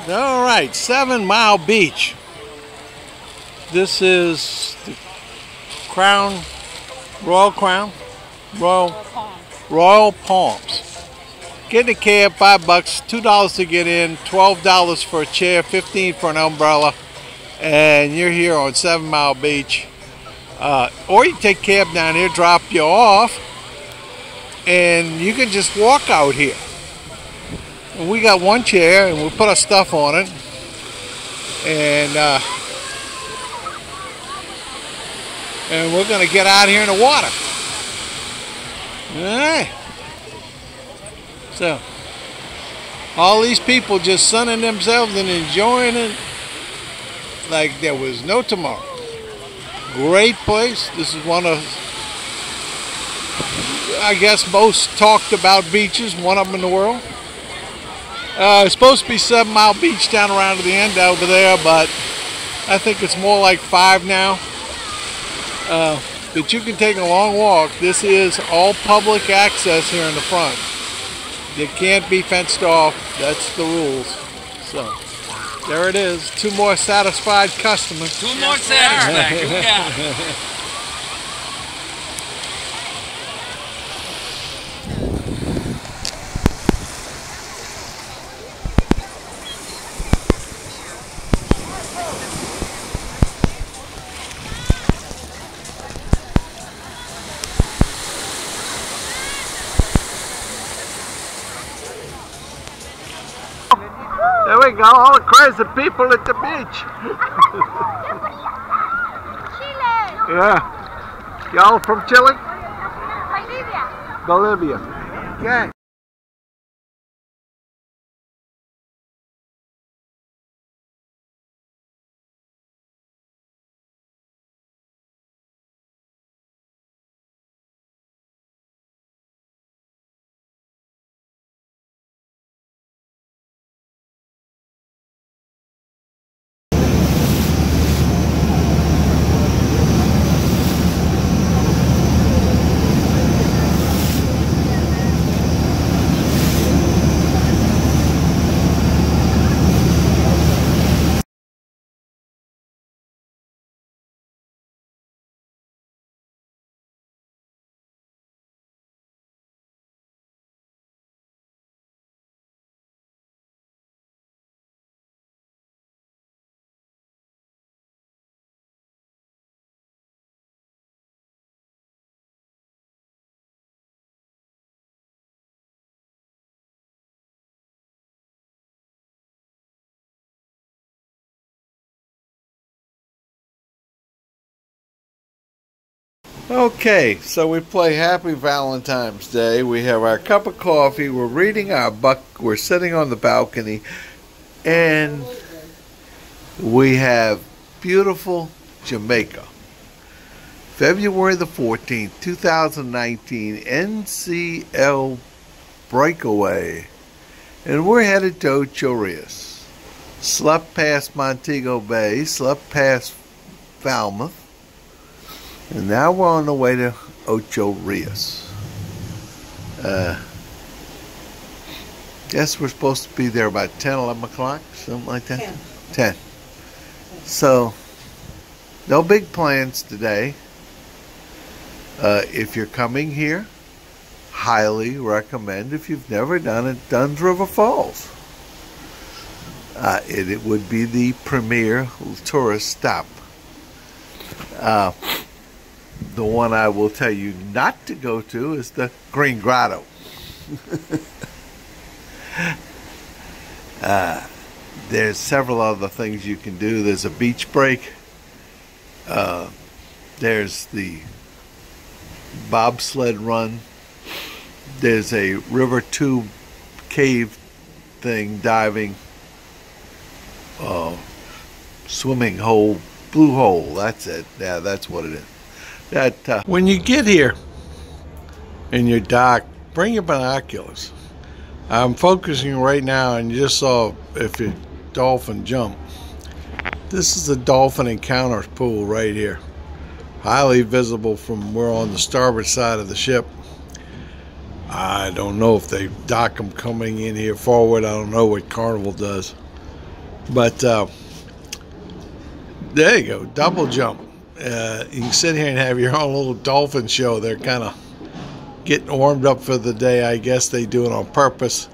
All right, 7 Mile Beach. This is the Royal Palms. Get in a cab, $5, $2 to get in, $12 for a chair, $15 for an umbrella, and you're here on 7 Mile Beach. Or you take a cab down here, drop you off, and you can just walk out here. And we got one chair, and we put our stuff on it, and we're gonna get out here in the water. All right. So, all these people just sunning themselves and enjoying it like there was no tomorrow. Great place. This is one of, I guess, most talked about beaches, one of them in the world. It's supposed to be 7 Mile Beach down around to the end over there, but I think it's more like 5 now. But you can take a long walk. This is all public access here in the front. It can't be fenced off. That's the rules. So there it is. 2 more satisfied customers. 2 more satisfied. You got it. There we go, all the crazy people at the beach. Chile. Yeah. Y'all from Chile? Bolivia. Bolivia. Okay. Okay, so we play Happy Valentine's Day. We have our cup of coffee. We're reading our book. We're sitting on the balcony. And we have beautiful Jamaica. February the 14th, 2019, NCL Breakaway. And we're headed to Ocho Rios. Slept past Montego Bay, slept past Falmouth. And now we're on the way to Ocho Rios. Guess we're supposed to be there about 10, 11 o'clock, something like that? 10. So, no big plans today. If you're coming here, highly recommend, if you've never done it, Dunn's River Falls. It would be the premier tourist stop. The one I will tell you not to go to is the Green Grotto. There's several other things you can do. There's a beach break. There's the bobsled run. There's a river tube cave thing, diving, swimming hole, blue hole. That's it. Yeah, that's what it is. When you get here and you're dock, bring your binoculars. I'm focusing right now, and you just saw if your dolphin jump. This is the dolphin encounter pool right here. Highly visible from we're on the starboard side of the ship. I don't know if they dock them coming in here forward. I don't know what Carnival does. But there you go, double jump. You can sit here and have your own little dolphin show. They're kind of getting warmed up for the day. I guess they do it on purpose.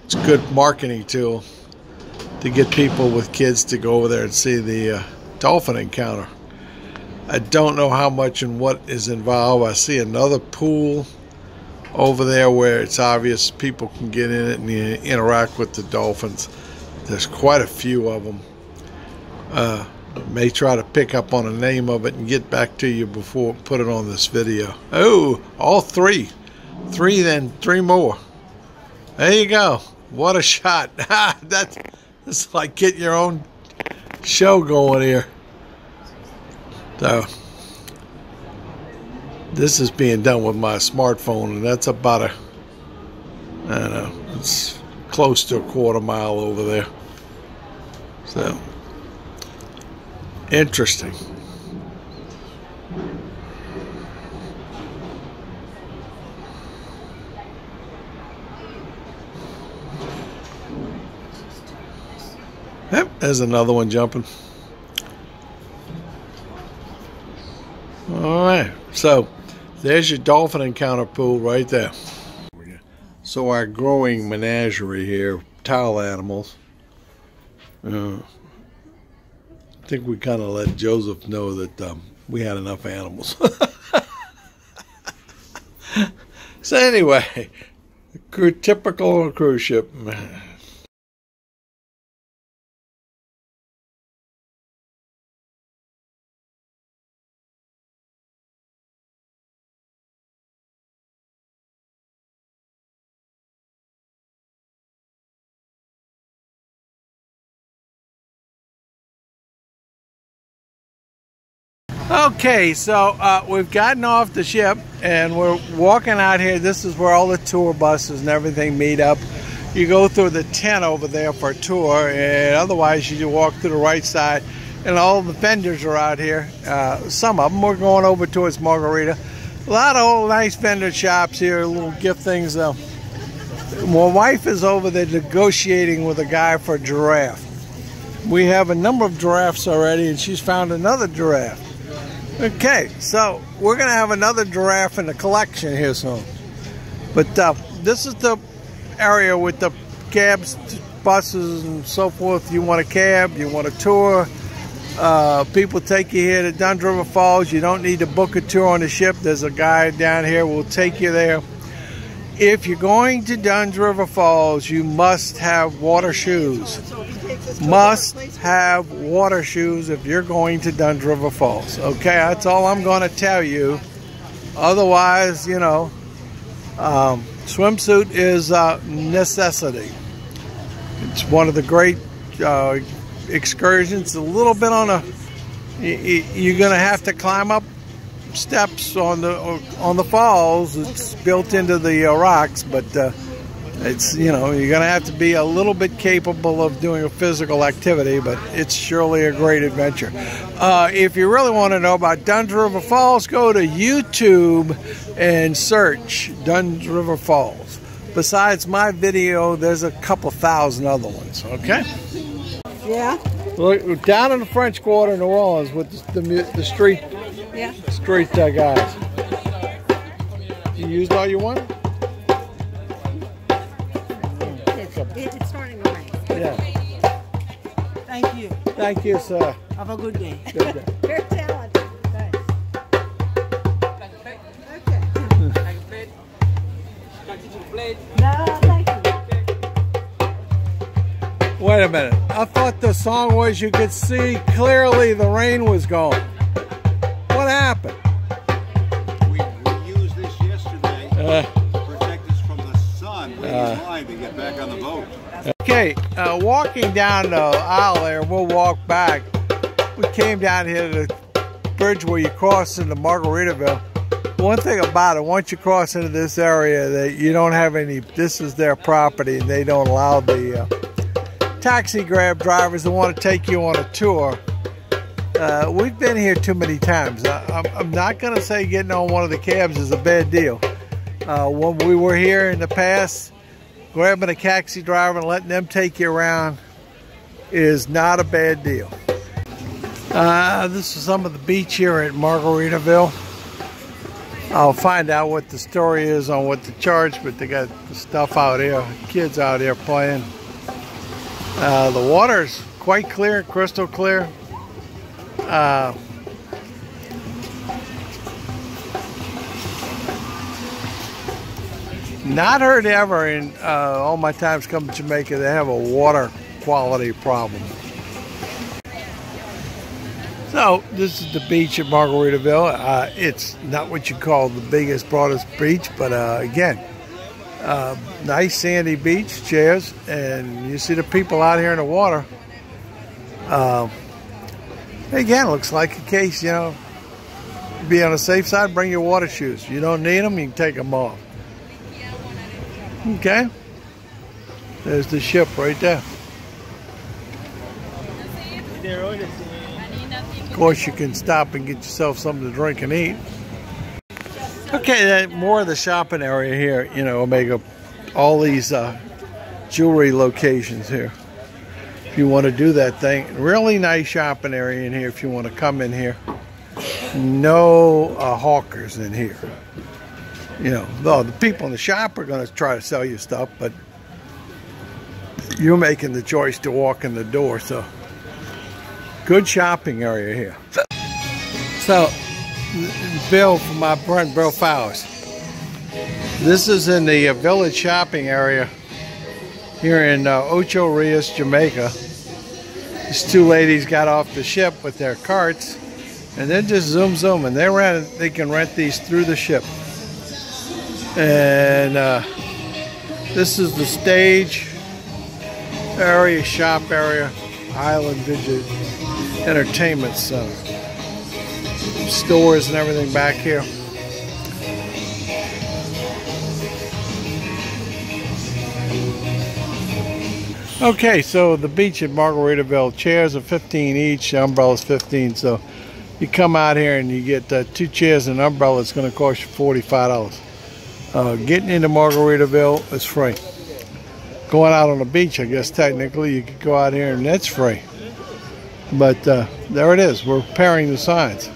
It's a good marketing tool to get people with kids to go over there and see the dolphin encounter. I don't know how much and what is involved. I see another pool over there where it's obvious people can get in it and interact with the dolphins. There's quite a few of them. May try to pick up on the name of it and get back to you before put it on this video. Oh, all three. Three, then three more. There you go. What a shot. That's like getting your own show going here. So, this is being done with my smartphone, and that's about I don't know, it's close to a quarter mile over there. So, interesting. Yep, there's another one jumping. All right, so there's your dolphin encounter pool right there. So our growing menagerie here, towel animals. I think we kind of let Joseph know that we had enough animals. So anyway, typical cruise ship. Okay, so we've gotten off the ship and we're walking out here. This is where all the tour buses and everything meet up. You go through the tent over there for a tour, and otherwise you walk to the right side and all the vendors are out here. Some of them. We're going over towards Margarita. A lot of old nice vendor shops here, little gift things. My wife is over there negotiating with a guy for a giraffe. We have a number of giraffes already, and she's found another giraffe. Okay, so we're going to have another giraffe in the collection here soon. But this is the area with the cabs, buses, and so forth. You want a cab, you want a tour. People take you here to Dunn's River Falls. You don't need to book a tour on the ship. There's a guy down here who will take you there. If you're going to Dunn's River Falls, you must have water shoes. Must have water shoes if you're going to Dunn's River Falls. Okay, that's all I'm going to tell you. Otherwise, you know, swimsuit is a necessity. It's one of the great excursions. A little bit on a, you're going to have to climb up steps on the falls. It's built into the rocks, but it's, you know, you're gonna have to be a little bit capable of doing a physical activity, but it's surely a great adventure. If you really want to know about Dunn's River Falls, go to YouTube and search Dunn's River Falls. Besides my video, there's a couple thousand other ones. Okay. Yeah. Look, down in the French Quarter in New Orleans with the street. Yeah. Street guys. You used all you want? It's starting to rain. Yeah. Thank you. Thank you, sir. Have a good day. Good day. You're talented. Thanks. Okay. No, thank you. Wait a minute. I thought the song was you could see clearly the rain was gone. What happened? We used this yesterday to protect us from the sun. Waiting in line to get back on the boat. Okay, walking down the aisle there, we'll walk back. We came down here to the bridge where you cross into Margaritaville. One thing about it, once you cross into this area, that you don't have any, this is their property, and they don't allow the taxi grab drivers that want to take you on a tour. We've been here too many times. I'm not going to say getting on one of the cabs is a bad deal. When we were here in the past, grabbing a taxi driver and letting them take you around, is not a bad deal. This is some of the beach here at Margaritaville. I'll find out what the story is on what to charge, but they got the stuff out here, kids out here playing. The water's quite clear, crystal clear. Not heard ever in all my times come to Jamaica they have a water quality problem. So this is the beach at Margaritaville. It's not what you call the biggest, broadest beach, but again, nice sandy beach, chairs, and you see the people out here in the water. Again, looks like a case, you know, be on the safe side, bring your water shoes. You don't need them, you can take them off. Okay, there's the ship right there. Of course, you can stop and get yourself something to drink and eat. Okay, more of the shopping area here, you know, Omega. All these jewelry locations here. If you want to do that thing, really nice shopping area in here if you want to come in here. No hawkers in here. You know, though the people in the shop are going to try to sell you stuff, but you're making the choice to walk in the door. So, good shopping area here. So, Bill, from my friend Bill Fowles. This is in the village shopping area here in Ocho Rios, Jamaica. These two ladies got off the ship with their carts, and then just zoom, and they can rent these through the ship. And this is the stage area, shop area, Island Vision Entertainment Center. Stores and everything back here. Okay, so the beach at Margaritaville, chairs are $15 each, umbrellas $15. So you come out here and you get 2 chairs and an umbrella. It's going to cost you $45. Getting into Margaritaville is free. Going out on the beach, I guess technically you could go out here and that's free. But there it is. We're repairing the signs.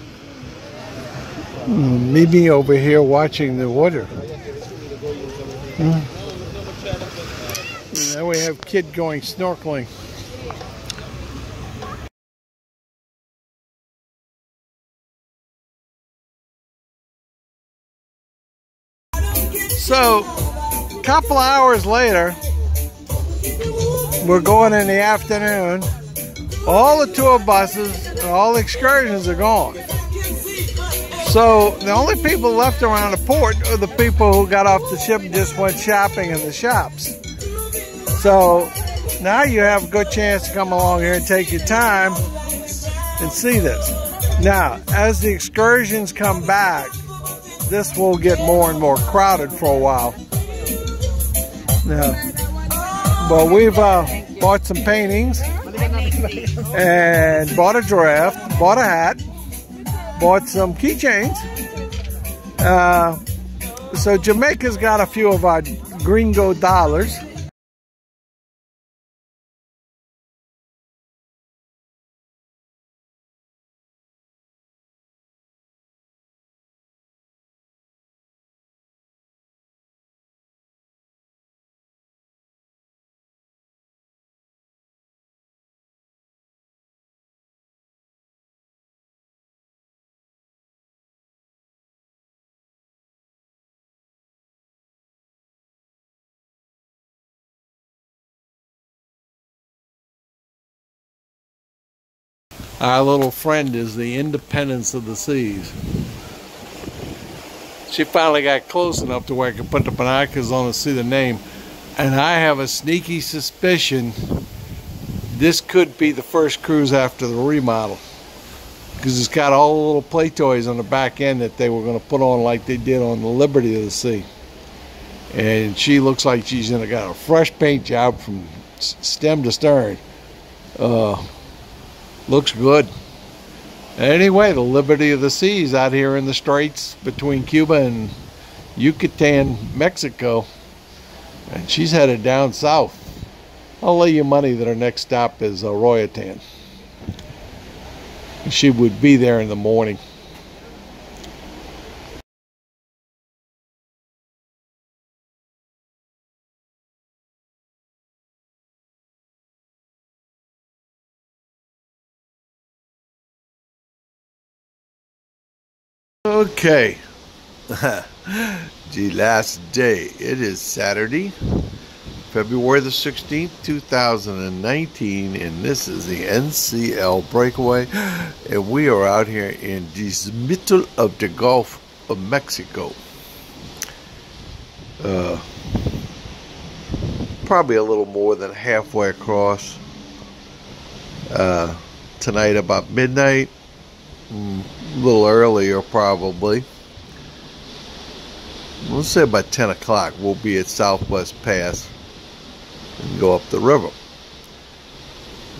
Me over here watching the water. And then we have kid going snorkeling. So, a couple hours later, we're going in the afternoon. All the tour buses and all the excursions are gone. So, the only people left around the port are the people who got off the ship and just went shopping in the shops. So, now you have a good chance to come along here and take your time and see this. Now, as the excursions come back, this will get more and more crowded for a while. Now, but we've bought some paintings and bought a draft, bought a hat, bought some keychains. So Jamaica's got a few of our gringo dollars. Our little friend is the Independence of the Seas. She finally got close enough to where I could put the binoculars on and see the name. And I have a sneaky suspicion this could be the first cruise after the remodel. Because it's got all the little play toys on the back end that they were going to put on like they did on the Liberty of the Sea. And she looks like she's got a fresh paint job from stem to stern. Looks good. Anyway, the Liberty of the Seas out here in the straits between Cuba and Yucatan, Mexico. And she's headed down south. I'll lay you money that our next stop is Royatan. She would be there in the morning. Okay. The last day. It is Saturday, February the 16th, 2019, and this is the NCL Breakaway, and we are out here in the middle of the Gulf of Mexico. Probably a little more than halfway across. Tonight about midnight, a little earlier probably. Let's say about 10 o'clock we'll be at Southwest Pass and go up the river.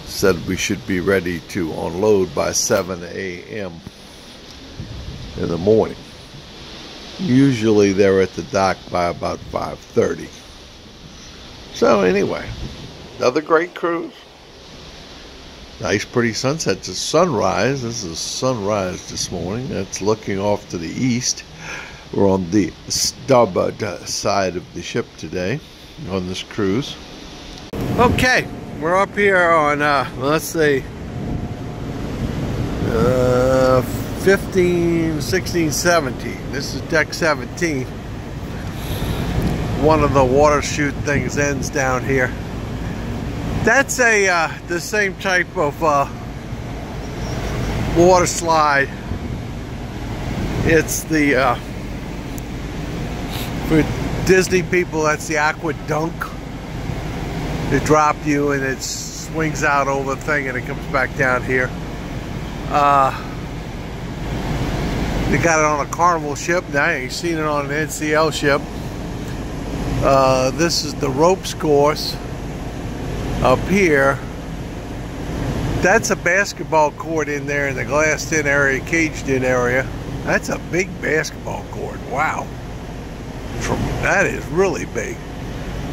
Said we should be ready to unload by 7 a.m. in the morning. Usually they're at the dock by about 5:30. So anyway, another great cruise. Nice pretty sunset. It's a sunrise. This is sunrise this morning. That's looking off to the east. We're on the starboard side of the ship today on this cruise. Okay, we're up here on, let's say, 15, 16, 17. This is deck 17. One of the water chute things ends down here. That's the same type of water slide. It's the for Disney people, that's the aqua dunk. They drop you and it swings out over the thing and it comes back down here. They got it on a Carnival ship. Now you've seen it on an NCL ship. This is the ropes course up here. That's a basketball court in there in the glassed in area, caged in area. That's a big basketball court. Wow. That is really big.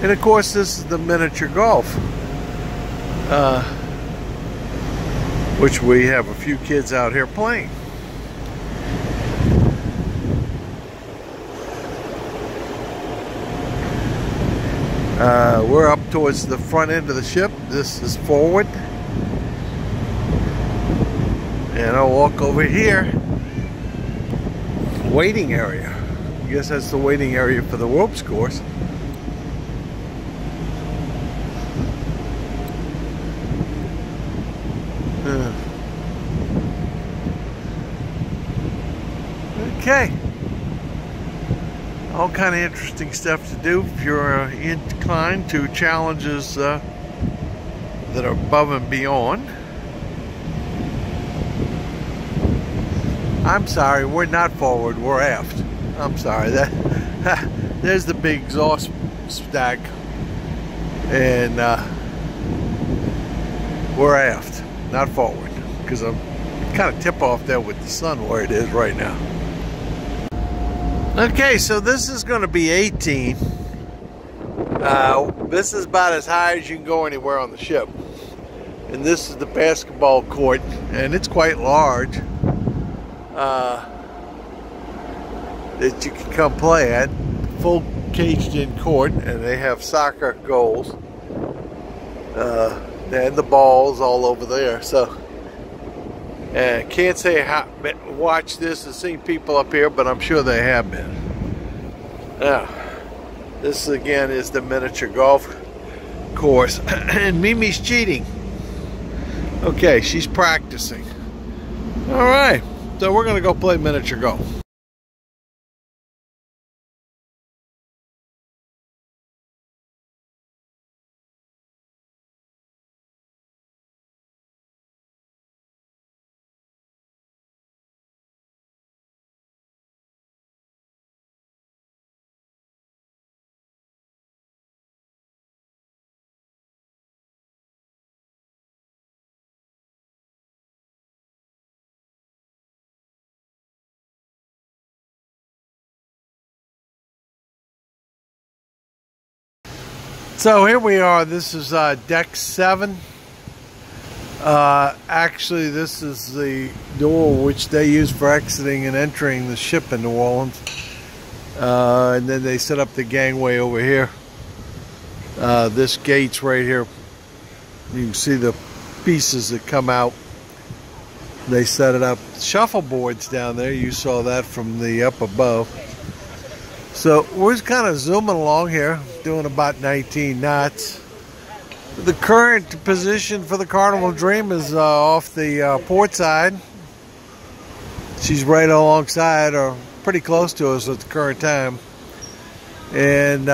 And of course this is the miniature golf, which we have a few kids out here playing. We're up towards the front end of the ship. This is forward. And I'll walk over here. Waiting area. I guess that's the waiting area for the ropes course. Okay. All kind of interesting stuff to do if you're inclined to challenges that are above and beyond. I'm sorry, we're not forward, we're aft. I'm sorry, there's the big exhaust stack, and we're aft, not forward, because I'm kind of tip off there with the sun where it is right now. Okay, so this is going to be 18. This is about as high as you can go anywhere on the ship. And this is the basketball court, and it's quite large. That you can come play at. Full caged in court, and they have soccer goals. And the balls all over there. So, can't say how, watch this and seen people up here, but I'm sure they have been. Now, this again is the miniature golf course. And Mimi's cheating. Okay, she's practicing. Alright, so we're going to go play miniature golf. So here we are. This is deck 7. Actually, this is the door which they use for exiting and entering the ship in New Orleans. And then they set up the gangway over here. This gate's right here. You can see the pieces that come out. They set it up. Shuffleboards down there. You saw that from the up above. So we're just kind of zooming along here, doing about 19 knots. The current position for the Carnival Dream is off the port side. She's right alongside, or pretty close to us at the current time. And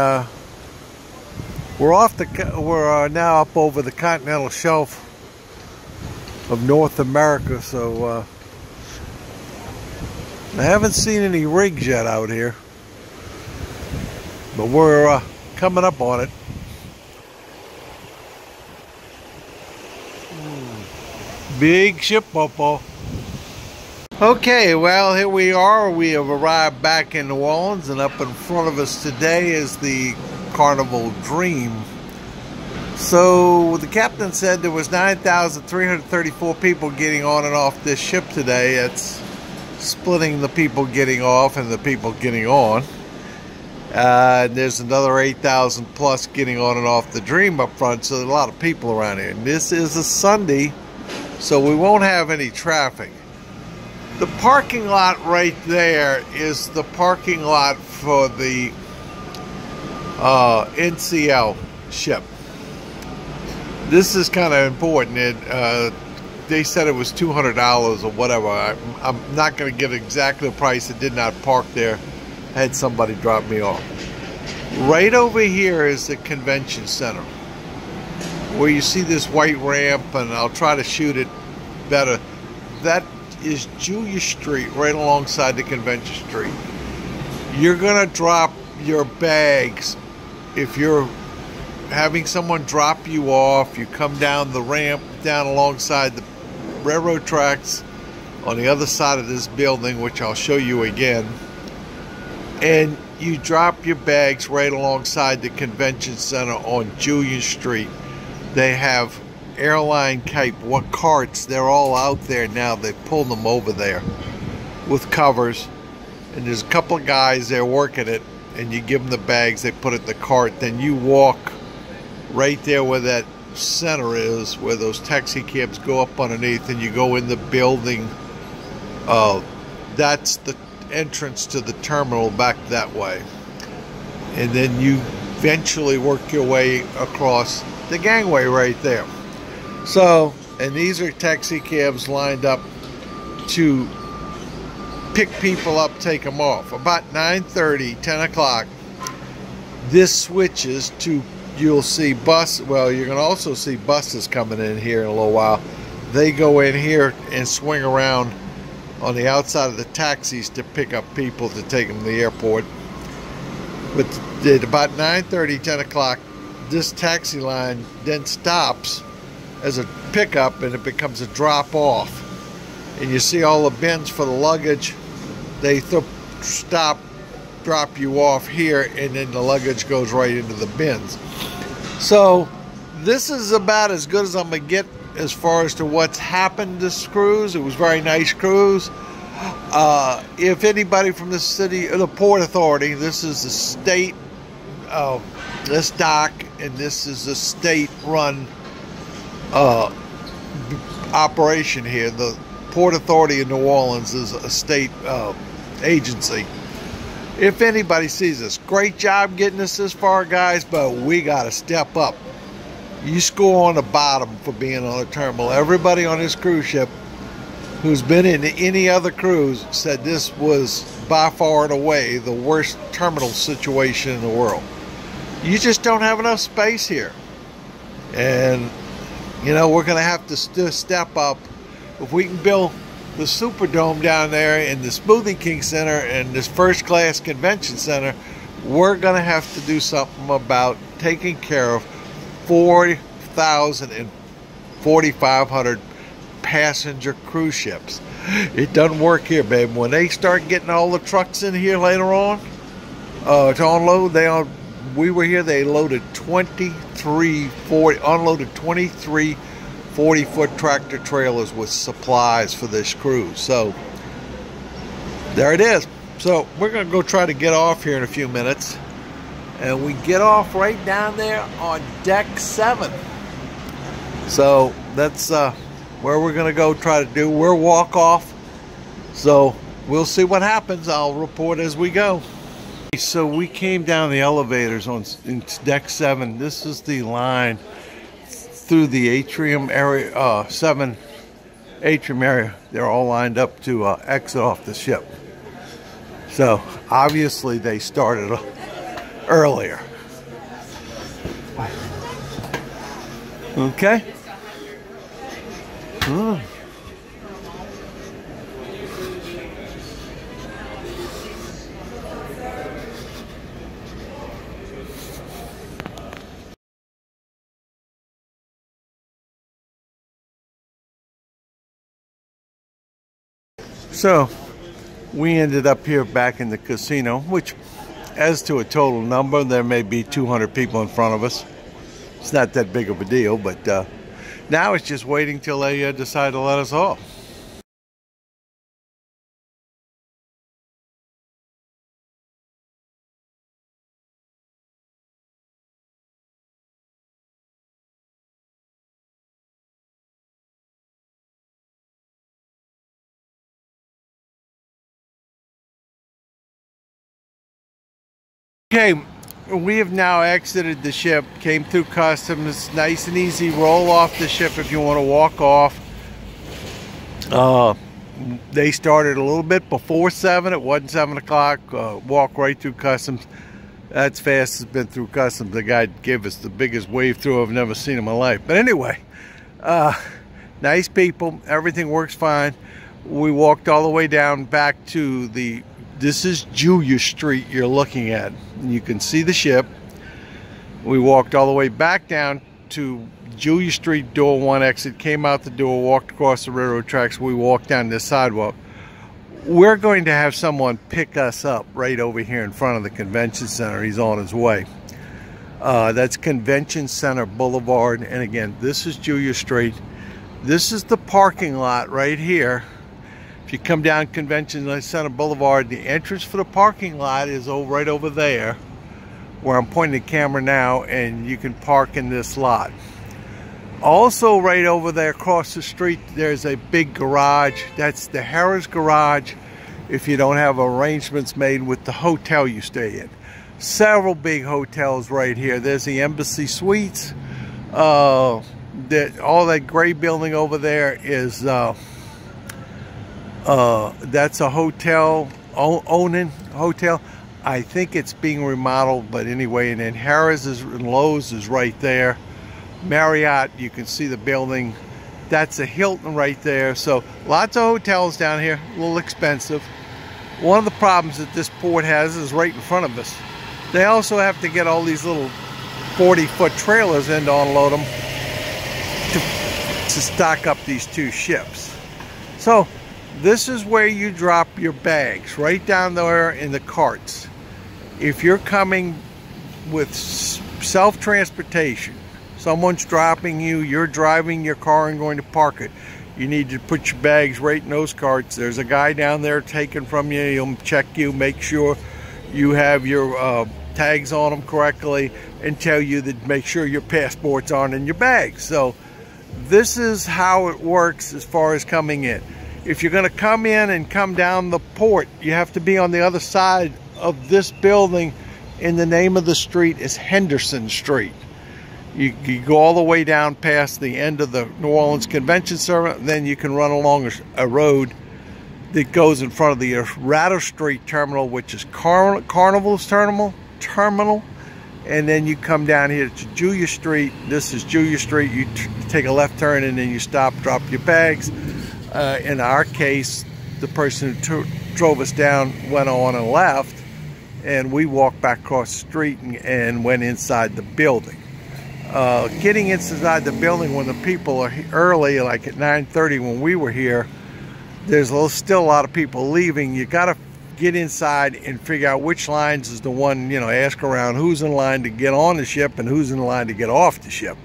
we're now up over the continental shelf of North America. So I haven't seen any rigs yet out here, but we're coming up on it. Big ship, Popo. Okay, well, here we are. We have arrived back in New Orleans, and up in front of us today is the Carnival Dream. So the captain said there was 9,334 people getting on and off this ship today. It's splitting the people getting off and the people getting on. There's another 8,000 plus getting on and off the Dream up front, so there's a lot of people around here. And this is a Sunday, so we won't have any traffic. The parking lot right there is the parking lot for the NCL ship. This is kind of important. They said it was $200 or whatever. I'm not going to give exactly the price. It did not park there. I had somebody drop me off. Right over here is the convention center, where you see this white ramp, and I'll try to shoot it better. That is Julia Street, right alongside the convention street. You're gonna drop your bags. If you're having someone drop you off, you come down the ramp down alongside the railroad tracks on the other side of this building, which I'll show you again, and you drop your bags right alongside the convention center on Julian Street. They have airline carts. They're all out there now. They pulled them over there with covers, and there's a couple of guys there working it, and you give them the bags, they put it in the cart. Then you walk right there where that center is, where those taxi cabs go up underneath, and you go in the building. That's the entrance to the terminal back that way, and then you eventually work your way across the gangway right there. So, and these are taxi cabs lined up to pick people up, take them off. About 9:30, 10 o'clock, this switches to, you'll see well, you're going to also see buses coming in here in a little while. They go in here and swing around on the outside of the taxis to pick up people to take them to the airport. But at about 9:30, 10 o'clock, this taxi line then stops as a pickup, and it becomes a drop off. And you see all the bins for the luggage. They stop, drop you off here, and then the luggage goes right into the bins. So this is about as good as I'm gonna get as far as to what's happened this cruise. It was a very nice cruise. If anybody from the city, the Port Authority, this is the state, this dock, and this is a state-run operation here. The Port Authority in New Orleans is a state agency. If anybody sees us, great job getting us this far, guys, but we got to step up. You score on the bottom for being on a terminal. Everybody on this cruise ship who's been in any other cruise said this was by far and away the worst terminal situation in the world. You just don't have enough space here. And, you know, we're going to have to step up. If we can build the Superdome down there and the Smoothie King Center and this first class convention center, we're going to have to do something about taking care of 4,000 and 4,500 passenger cruise ships. It doesn't work here, babe. When they start getting all the trucks in here later on to unload, we were here, they loaded unloaded 23 40-foot tractor trailers with supplies for this cruise. So there it is. So we're going to go try to get off here in a few minutes. And we get off right down there on deck 7. So that's where we're going to go try to do. We'll walk off. So we'll see what happens. I'll report as we go. So we came down the elevators in deck 7. This is the line through the atrium area, 7 atrium area. They're all lined up to exit off the ship. So obviously they started earlier. Okay. So we ended up here back in the casino, which as to a total number, there may be 200 people in front of us. It's not that big of a deal, but now it's just waiting till they decide to let us off. Okay, we have now exited the ship, came through customs, nice and easy, roll off the ship if you want to walk off. They started a little bit before 7, it wasn't 7 o'clock, walk right through customs. That's fast as been through customs. The guy gave us the biggest wave through I've never seen in my life. But anyway, nice people, everything works fine. We walked all the way down back to this is Julia Street you're looking at. You can see the ship. We walked all the way back down to Julia Street, door 1 exit, came out the door, walked across the railroad tracks. We walked down this sidewalk. We're going to have someone pick us up right over here in front of the convention center. He's on his way. That's Convention Center Boulevard. And again, this is Julia Street. This is the parking lot right here. If you come down Convention Center Boulevard, the entrance for the parking lot is right over there, where I'm pointing the camera now, and you can park in this lot. Also right over there across the street, there's a big garage. That's the Harris Garage if you don't have arrangements made with the hotel you stay in. Several big hotels right here. There's the Embassy Suites. All that gray building over there is that's a hotel, Onan Hotel. I think it's being remodeled, but anyway, and then Harris and Lowe's is right there. Marriott, you can see the building. That's a Hilton right there. So lots of hotels down here, a little expensive. One of the problems that this port has is right in front of us. They also have to get all these little 40-foot trailers in to unload them to stock up these 2 ships. So this is where you drop your bags, right down there in the carts. If you're coming with self-transportation, someone's dropping you, you're driving your car and going to park it, you need to put your bags right in those carts. There's a guy down there taking from you. He'll check you, make sure you have your tags on them correctly, and tell you that make sure your passports aren't in your bags. So this is how it works as far as coming in. If you're going to come in and come down the port, you have to be on the other side of this building, and the name of the street is Henderson Street. You go all the way down past the end of the New Orleans Convention Center, and then you can run along a road that goes in front of the Rattle Street Terminal, which is Carnival's Terminal, and then you come down here to Julia Street. This is Julia Street. You take a left turn, and then you stop, drop your bags. In our case, the person who drove us down went on and left, and we walked back across the street and went inside the building. Getting inside the building when the people are early, like at 9:30 when we were here, there's still a lot of people leaving. You got to get inside and figure out which lines is the one, you know, ask around who's in line to get on the ship and who's in line to get off the ship.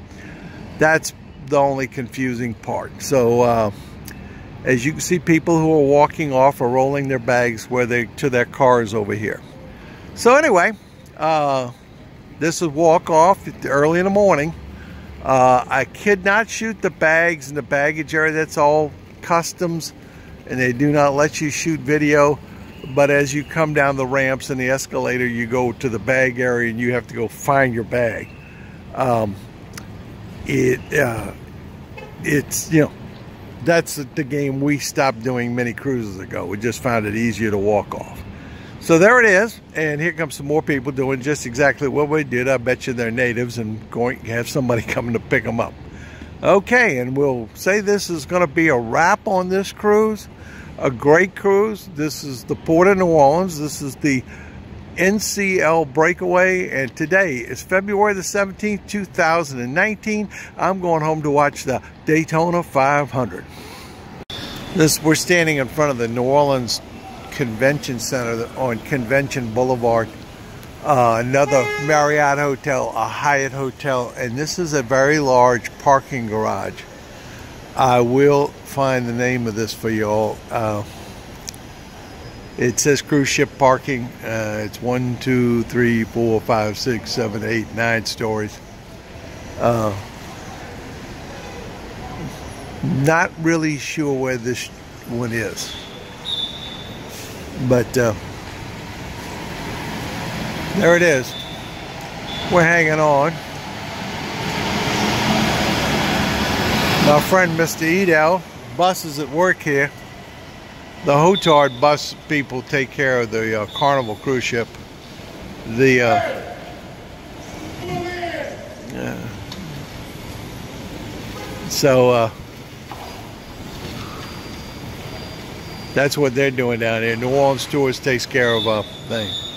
That's the only confusing part. So as you can see, people who are walking off are rolling their bags to their cars over here. So anyway, this is walk off early in the morning. I could not shoot the bags in the baggage area. That's all customs, and they do not let you shoot video. But as you come down the ramps and the escalator, you go to the bag area and you have to go find your bag. It's, you know, that's the game we stopped doing many cruises ago. We just found it easier to walk off. So there it is, and here comes some more people doing just exactly what we did. I bet you they're natives and going to have somebody coming to pick them up. Okay, and we'll say this is going to be a wrap on this cruise. A great cruise. This is the Port of New Orleans. This is the NCL Breakaway, and today is February the 17th, 2019. I'm going home to watch the Daytona 500. We're standing in front of the New Orleans Convention Center on Convention Boulevard. Another Marriott hotel, a Hyatt hotel, and this is a very large parking garage. I will find the name of this for you all. It says cruise ship parking. It's 1, 2, 3, 4, 5, 6, 7, 8, 9 stories. Not really sure where this one is, but there it is. We're hanging on. My friend Mr. Edel, bus is at work here. The Hotard bus people take care of the Carnival cruise ship. That's what they're doing down here. New Orleans Tours takes care of things.